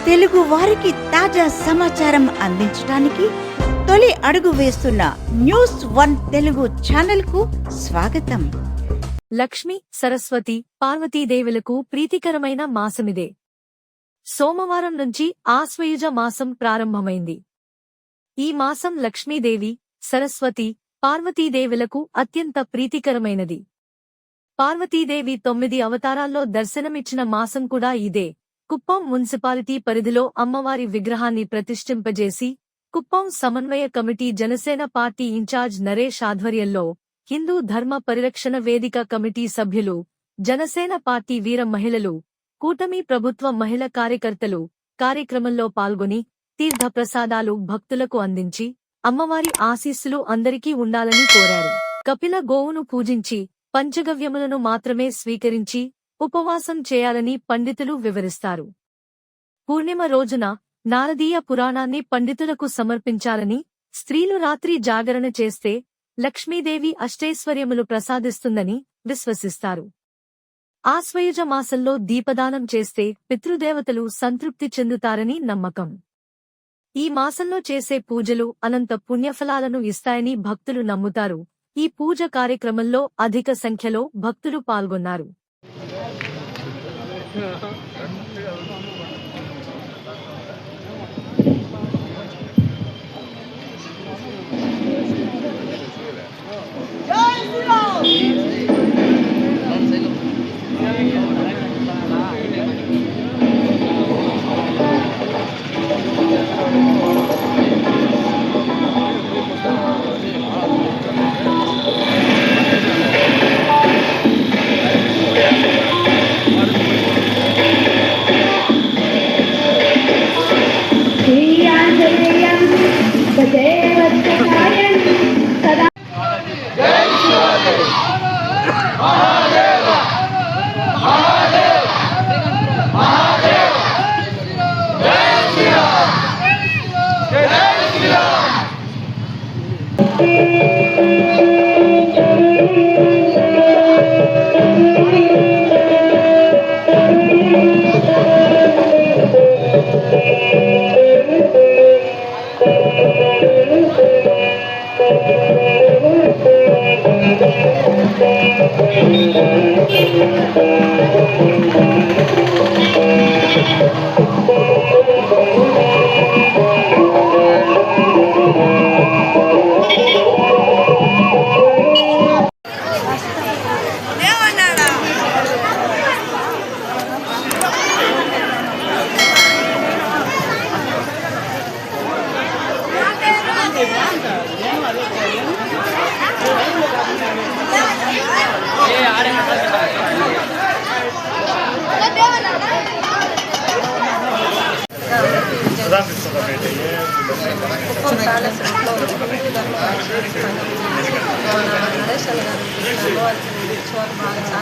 తెలుగు వారికి తాజా సమాచారం అందించడానికి తొలి అడుగు వేస్తున్న న్యూస్ వన్ తెలుగు ఛానల్ కు స్వాగతం. లక్ష్మి, సరస్వతి, పార్వతీదేవులకు ప్రీతికరమైన మాసమిదే. సోమవారం నుంచి ఆశ్వయుజ మాసం ప్రారంభమైంది. ఈ మాసం లక్ష్మీదేవి, సరస్వతి, పార్వతీదేవులకు అత్యంత ప్రీతికరమైనది. పార్వతీదేవి 9 అవతారాల్లో దర్శనమిచ్చిన మాసం కూడా ఇదే. కుప్పం మున్సిపాలిటీ పరిధిలో అమ్మవారి విగ్రహాన్ని ప్రతిష్ఠింపజేసి కుప్పం సమన్వయ committee Janasena party incharge Naresh ఆధ్వర్యంలో హిందూ ధర్మ పరిరక్షణ వేదిక కమిటీ సభ్యులు, జనసేన పార్టీ వీర మహిళలు, కూటమి ప్రభుత్వ మహిళ కార్యకర్తలు కార్యక్రమంలో పాల్గొని తీర్థ ప్రసాదాలు భక్తులకు అందించి అమ్మవారి ఆశీస్సులు అందరికీ ఉండాలని కోరారు. కపిల గోవును పూజించి పంచగవ్యములను మాత్రమే స్వీకరించి ఉపవాసం చేయాలని పండితులు వివరిస్తారు. పూర్ణిమ రోజున నారదీయ పురాణాన్ని పండితులకు సమర్పించాలని, స్త్రీలు రాత్రి జాగరణ చేస్తే లక్ష్మీదేవి అష్టైశ్వర్యములు ప్రసాదిస్తుందని విశ్వసిస్తారు. ఆశ్వయుజ మాసంలో దీపదానం చేస్తే పితృదేవతలు సంతృప్తి చెందుతారని నమ్మకం. ఈ మాసంలో చేసే పూజలు అనంత పుణ్యఫలాలను ఇస్తాయని భక్తులు నమ్ముతారు. ఈ పూజ కార్యక్రమంలో అధిక సంఖ్యలో భక్తులు పాల్గొన్నారు.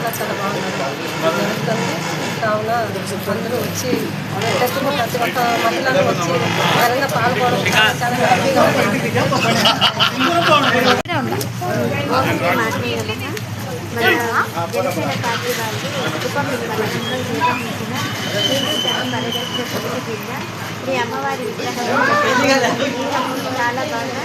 చాలా బాగున్నారు కావున అందరూ వచ్చి ప్రతి ఒక్క మహిళలు వచ్చి ఘనంగా పాల్గొనడం చాలా హ్యాపీగా జనసేన పార్టీ వాళ్ళు కుప్పం నిర్వహించిన శ్రీ అమ్మవారి విగ్రహం చాలా బాగా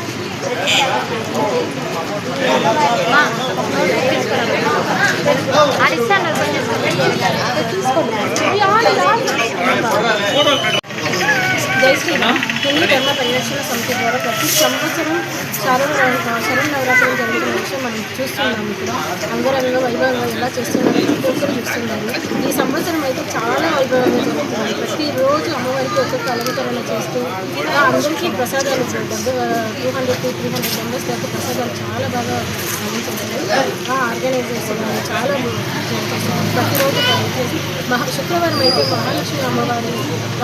జై శ్రీరామ్ హిందూ ధర్మ పరిరక్షణ సమితి ద్వారా ప్రతి సంవత్సరం శరన్నవరాత్రులు జరుగుతున్న విషయం మనం చూస్తున్నాము. ఇక్కడ అంగరంగ వైభవంగా ఎలా చేస్తున్నారో ప్రతి ఒక్కరు చూస్తున్నారు. ఈ సంవత్సరం అయితే చాలా వైభవంగా జరుగుతుంది. ప్రతిరోజు అమ్మవారికి ఒక్కొక్క అలంకరణ చేస్తూ అందరికీ ప్రసాదాలు 200-300 మెంబర్స్ దాకా ప్రసాదాలు చాలా బాగా ఆర్గనైజ్ చేస్తున్నారు. చాలా ప్రతిరోజు శుక్రవారం అయితే మహాలక్ష్మి అమ్మవారి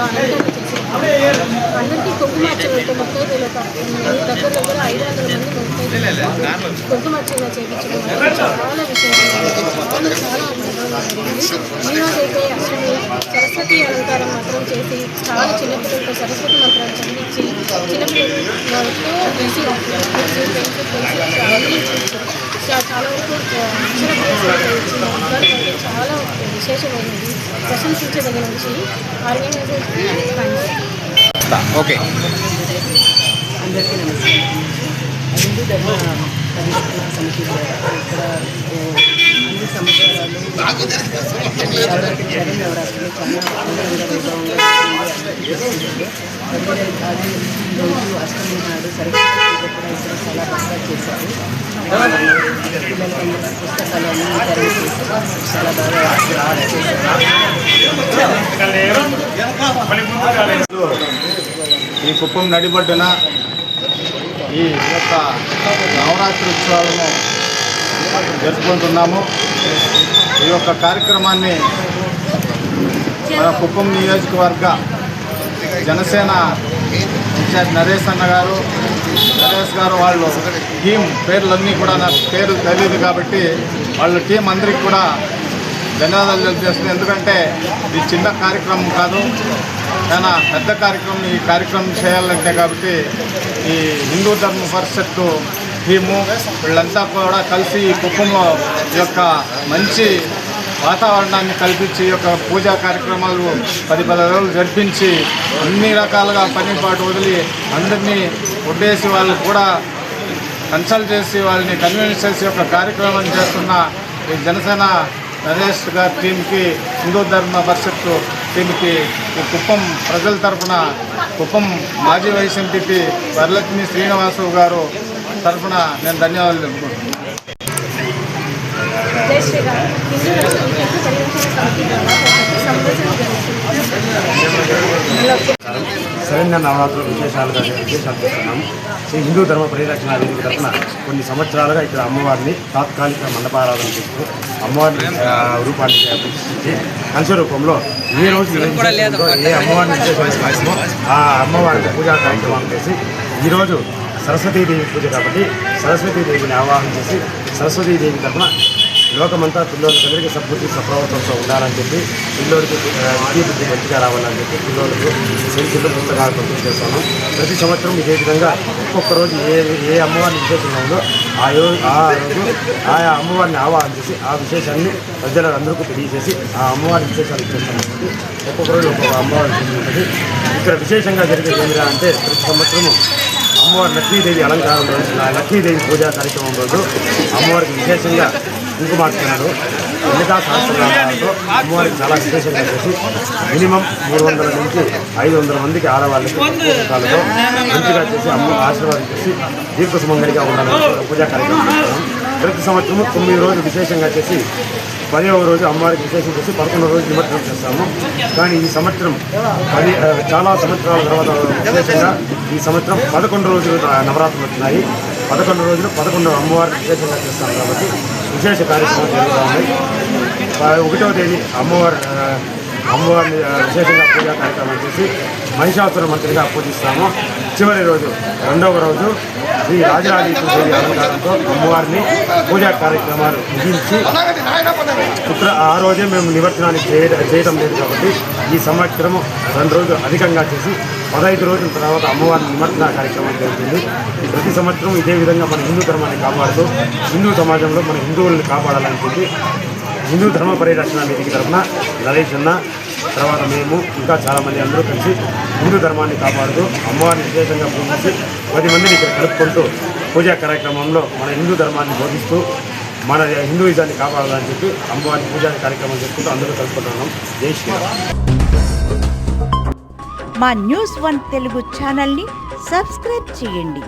అలంకరణ చేసి అందరికీ కుంకుమార్చన అయితే ముత్తైదులు దగ్గర 500 మంది కుంకుమార్చన చేయించడం చాలా విషయాలు చాలా ఈరోజైతే అసలు సరస్వతి అలంకారం మాత్రం చేసి చాలా చిన్నపిల్లలతో సరస్వతి మంత్రాలు చదివించి చిన్నపిల్లలతో ఇక్కడ చాలా వరకు అక్షర చాలా విశేషమైనది, ప్రశంసించదగిన విషయం. ఆర్గనైజర్స్కి థ్యాంక్స్. ఓకే. అందరికీ నమస్కారం. హిందూ ధర్మ పరిరక్షణ సమితి ద్వారా ఇక్కడ అన్ని సంవత్సరాలు శరణ్ నవరాత్రులు చాలా అంగరంగ వైభవంగా జరుగుతుంది. అది రోజు అష్టమి నాడు సరస్వతి పూజ కూడా ఇక్కడ చాలా బాగా చేశారు. పిల్లలందరూ పుస్తకాలను వితరణ చేసి చాలా బాగా చేశారు. ఈ కుప్పం నడిబడ్డున ఈ యొక్క నవరాత్రి ఉత్సవాలను జరుపుకుంటున్నాము. ఈ యొక్క కార్యక్రమాన్ని మన కుప్పం నియోజకవర్గ జనసేన ఇన్ఛార్జ్ నరేష్ గారు వాళ్ళు టీం పేర్లన్నీ కూడా నాకు పేరు తెలియదు కాబట్టి వాళ్ళ టీం అందరికీ కూడా ధన్యవాదాలు తెలియజేస్తుంది. ఎందుకంటే ఇది చిన్న కార్యక్రమం కాదు, చాలా పెద్ద కార్యక్రమం. ఈ కార్యక్రమం చేయాలంటే కాబట్టి ఈ హిందూ ధర్మ పరిషత్తు టీము వీళ్ళంతా కూడా కలిసి ఈ కుప్పంలో ఈ యొక్క మంచి వాతావరణాన్ని కల్పించి ఈ యొక్క పూజా కార్యక్రమాలు 10 రోజులు జరిపించి అన్ని రకాలుగా పనిపాటు వదిలి అందరినీ కొట్టేసి వాళ్ళు కూడా కన్సల్ట్ చేసి వాళ్ళని కన్విన్స్ చేసి ఒక కార్యక్రమం చేస్తున్న ఈ జనసేన నరేష్ గారి టీంకి, హిందూ ధర్మ పరిషత్తు టీంకి ఈ కుప్పం ప్రజల తరఫున కుప్పం మాజీ వైస్ ఎంపీ వరలక్ష్మి శ్రీనివాసు గారు తరఫున నేను ధన్యవాదాలు తెలుపుకుంటున్నాను. జై శ్రీరామ్. హిందూ ధర్మ పరిరక్షణ సమితి ద్వారా ప్రతి సంవత్సరం శరణ్య నవరాత్రుల విశేషాలు చూస్తున్నాము. శ్రీ హిందూ ధర్మ పరిరక్షణ వేదిక తరఫున కొన్ని సంవత్సరాలుగా ఇక్కడ అమ్మవారిని తాత్కాలిక మండపారాధన చేస్తూ అమ్మవారిని రూపాన్ని ప్రతిష్ఠించి కంచ రూపంలో ఏ రోజు ఏ అమ్మవారిని విశేషమో ఆ అమ్మవారిని పూజా కార్యక్రమాలు చేసి ఈరోజు సరస్వతీదేవి పూజ కాబట్టి సరస్వతీదేవిని ఆవాహన చేసి సరస్వతీదేవి తరఫున లోకమంతా పిల్లలకి సద్బుద్ధి సప్రవర్తనతో ఉండాలని చెప్పి పిల్లలకి విద్యాబుద్ధి మంచిగా రావాలని చెప్పి పిల్లలకు సెన్సిల్ పుస్తకాలు పంపిణీ చేస్తాను. ప్రతి సంవత్సరం ఇదే విధంగా ఒక్కొక్క రోజు ఏ అమ్మవారిని విశేషంగా ఉందో ఆ రోజు ఆయా అమ్మవారిని ఆవాహన చేసి ఆ విశేషాన్ని ప్రజలందరికీ తెలియజేసి ఆ అమ్మవారి విశేషాలు ఇచ్చేస్తామని చెప్పి ఒక్కొక్క రోజు ఒక్కొక్క అమ్మవారి ఉంటుంది. ఇక్కడ విశేషంగా జరిగేది ఏమిరా అంటే ప్రతి సంవత్సరము అమ్మవారి లక్ష్మీదేవి అలంకారం రోజు లక్ష్మీదేవి పూజా కార్యక్రమం రోజు అమ్మవారికి విశేషంగా కుంకుమార్చనలు లలితా సహస్రనామాలతో అమ్మవారికి చాలా విశేషంగా చేసి మినిమం 300 నుంచి 500 మందికి ఆడవాళ్ళకి పుస్తకాలతో మంచిగా చేసి అమ్మ ఆశీర్వాదం చేసి దీర్ఘ సుమంగళిగా ఉండాలని పూజా కార్యక్రమం చేస్తున్నాం. ప్రతి సంవత్సరము 9 రోజులు విశేషంగా చేసి 10వ రోజు అమ్మవారికి విశేషం చేసి 11వ రోజు నిమజ్జనం చేస్తాము. కానీ ఈ సంవత్సరం చాలా సంవత్సరాల తర్వాత విశేషంగా ఈ సంవత్సరం 11 రోజులు నవరాత్రులు వచ్చినాయి. 11 రోజులు 11 అమ్మవారిని విశేషంగా చేస్తాం కాబట్టి విశేష కార్యక్రమాలు జరుగుతూ ఉన్నాయి. 1వ తేదీ అమ్మవారిని విశేషంగా పూజా కార్యక్రమం చేసి మహిషాసుర మంత్రిగా పూజిస్తాము. చివరి రోజు 2వ రోజు శ్రీ రాజరాజేశ్వరి అలంకారంతో అమ్మవారిని పూజా కార్యక్రమాలు ముగించి ఆ రోజే మేము నిమజ్జనానికి చేయడం లేదు కాబట్టి ఈ సంవత్సరము 2 రోజులు అధికంగా చేసి 15 రోజుల తర్వాత అమ్మవారిని నిమజ్జన కార్యక్రమం జరుగుతుంది. ప్రతి సంవత్సరం ఇదే విధంగా మన హిందూ ధర్మాన్ని కాపాడుతూ హిందూ సమాజంలో మన హిందువులను కాపాడాలని చెప్పి హిందూ ధర్మ పరిరక్షణ వేదిక తరఫున నరేష్ అన్న తర్వాత మేము ఇంకా చాలామంది అందరూ కలిసి హిందూ ధర్మాన్ని కాపాడుతూ అమ్మవారిని విశేషంగా పూజించి 10 మందిని ఇక్కడ కలుపుకుంటూ పూజా కార్యక్రమంలో మన హిందూ ధర్మాన్ని బోధిస్తూ మన హిందూయిజాన్ని కాపాడాలని చెప్పి అమ్మవారిని పూజా కార్యక్రమం చేసుకుంటూ అందరూ కలుపుకుంటున్నాం. జై శ్రీరామ్. మా న్యూస్ 1 తెలుగు ఛానల్ని సబ్స్క్రైబ్ చేయండి.